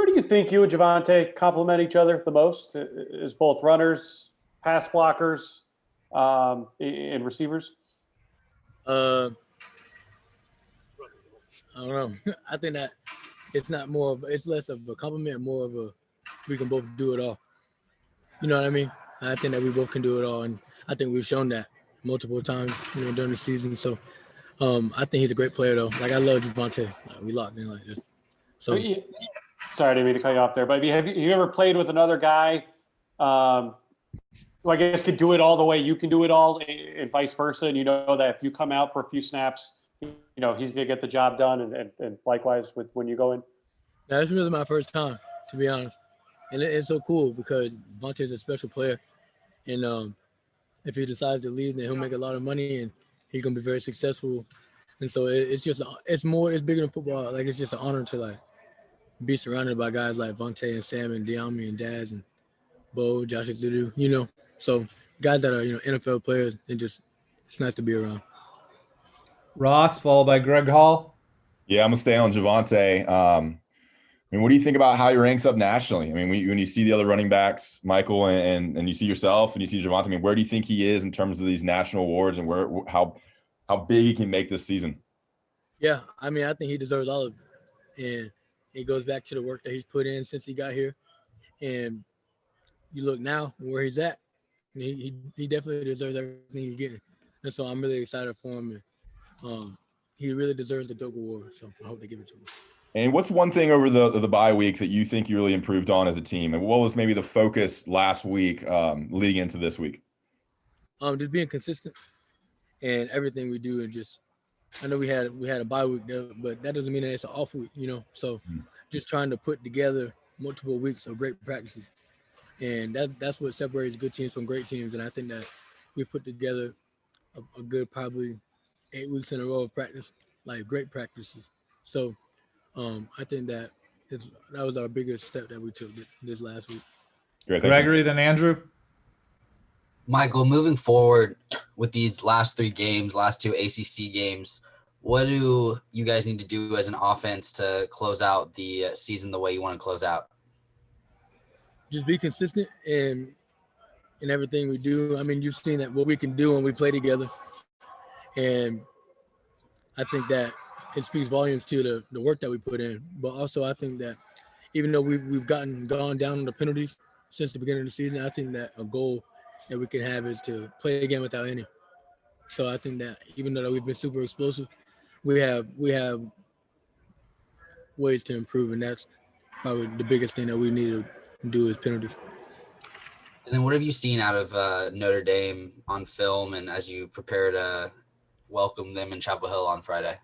Where do you think you and Javonte complement each other the most? Is both runners, pass blockers, and receivers? Uh, I don't know. I think that it's less of a compliment, more of a we can both do it all. You know what I mean? I think that we both can do it all, and I think we've shown that multiple times, during the season. So, I think he's a great player, though. Like I love Javonte. We locked in like this. So, sorry, I didn't mean to cut you off there, but have you ever played with another guy who I guess could do it all the way you can do it all, and vice versa? And you know that if you come out for a few snaps, he's going to get the job done, and likewise with when you go in. now this really my first time, to be honest, and it's so cool because Javonte is a special player, and if he decides to leave, then he'll make a lot of money, and he's going to be very successful. And so it's bigger than football. Like it's just an honor to like be surrounded by guys like Vontae and Sam and De'Ami and Daz and Bo, Josh Ludu, So guys that are, NFL players, it's nice to be around. Ross, followed by Greg Hall. Yeah, I'm going to stay on Javonte. What do you think about how he ranks up nationally? When you see the other running backs, Michael, and you see yourself and you see Javonte, where do you think he is in terms of these national awards and how big he can make this season? Yeah, I think he deserves all of it. And it goes back to the work that he's put in since he got here. And you look now where he's at, and he definitely deserves everything he's getting. And so I'm really excited for him. And he really deserves the Doak Award, so I hope they give it to him. And what's one thing over the bye week that you think you really improved on as a team? And what was maybe the focus last week leading into this week? Just being consistent and everything we do, and I know we had a bye week there, but that doesn't mean that it's an off week, So just trying to put together multiple weeks of great practices, and that's what separates good teams from great teams. And I think that we've put together a good probably 8 weeks in a row of practice, like great practices. So. I think that was our biggest step that we took this last week. Great, Gregory, then Andrew. Michael, moving forward with these last 3 games, last 2 ACC games, what do you guys need to do as an offense to close out the season the way you want to close out? Just be consistent in everything we do. You've seen that what we can do when we play together, and I think that it speaks volumes to the work that we put in. But also I think that even though we've gone down on the penalties since the beginning of the season, I think that a goal that we can have is to play again without any. So I think that even though we've been super explosive, we have ways to improve, and that's probably the biggest thing that we need to do is penalties. And then what have you seen out of Notre Dame on film and as you prepare to welcome them in Chapel Hill on Friday?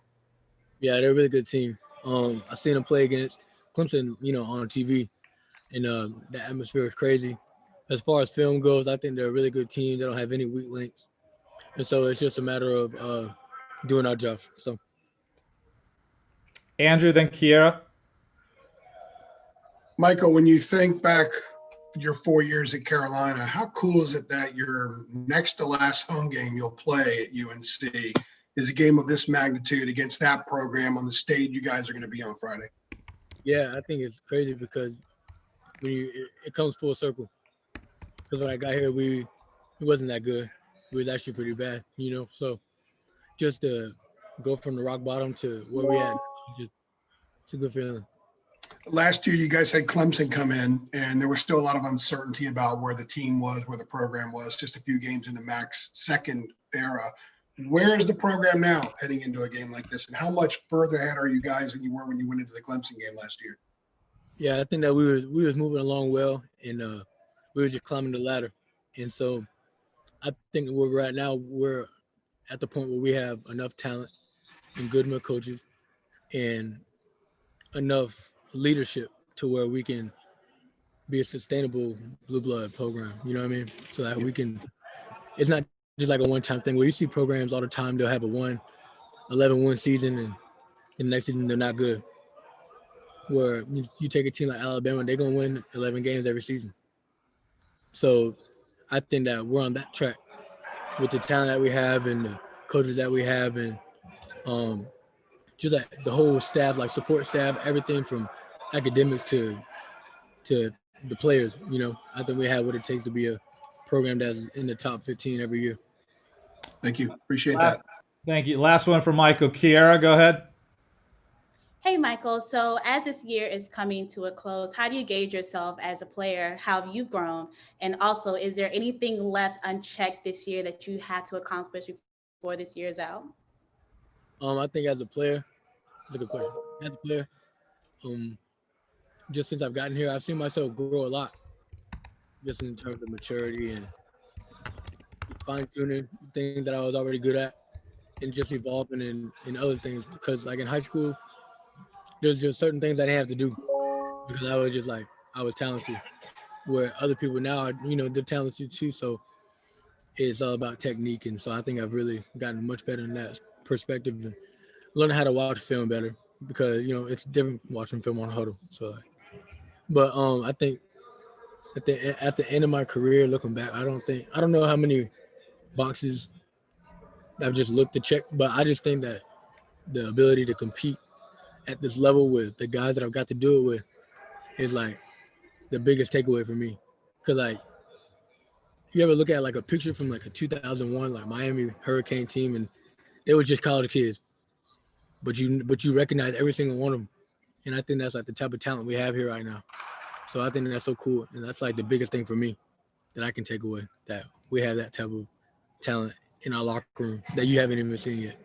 Yeah, they're a really good team. I seen them play against Clemson, on TV, and the atmosphere is crazy. As far as film goes, I think they're a really good team. They don't have any weak links, and so it's just a matter of doing our job. So, Andrew, then Kiera. Michael, when you think back your 4 years at Carolina, how cool is it that your next to last home game you'll play at UNC is a game of this magnitude against that program on the stage you guys are going to be on Friday? Yeah, I think it's crazy because it comes full circle. Because when I got here, it wasn't that good. It was actually pretty bad, So just to go from the rock bottom to where we at, it's a good feeling. Last year, you guys had Clemson come in, and there was still a lot of uncertainty about where the team was, where the program was, just a few games in the Mac's second era. Where is the program now heading into a game like this, and how much further ahead are you guys than you were when you went into the Clemson game last year? Yeah, I think that we was moving along well, and we were just climbing the ladder. And so I think where we're at now, we're at the point where we have enough talent and good enough coaches and enough leadership to where we can be a sustainable blue blood program. You know what I mean? So that we can – it's not just like a one-time thing where you see programs all the time, they'll have a 11-1 season, and the next season they're not good. Where you take a team like Alabama, they're going to win 11 games every season. So I think that we're on that track with the talent that we have and the coaches that we have, and just like the whole staff, like support staff, everything from academics to to the players. You know, I think we have what it takes to be a program that's in the top 15 every year. Thank you. Appreciate Last- that. Thank you. Last one from Michael. Kiera, go ahead. Hey, Michael. So as this year is coming to a close, how do you gauge yourself as a player? How have you grown? And also, is there anything left unchecked this year that you had to accomplish before this year is out? I think as a player, that's a good question. As a player, just since I've gotten here, I've seen myself grow a lot, just in terms of maturity and fine tuning things that I was already good at, and just evolving in other things. Because like in high school, there's just certain things I didn't have to do because I was just like I was talented. Where other people now are, you know, they're talented too. So it's all about technique, and so I think I've really gotten much better in that perspective and learning how to watch film better because you know it's different watching film on huddle. So, but I think at the end of my career, looking back, I don't know how many boxes I've just looked to check, but I just think that the ability to compete at this level with the guys that I've got to do it with is like the biggest takeaway for me. Cause like you ever look at like a picture from like a 2001 like Miami Hurricane team and they were just college kids, but you recognize every single one of them. And I think that's like the type of talent we have here right now. So I think that's so cool. And that's like the biggest thing for me that I can take away, that we have that type of talent in our locker room that you haven't even seen yet.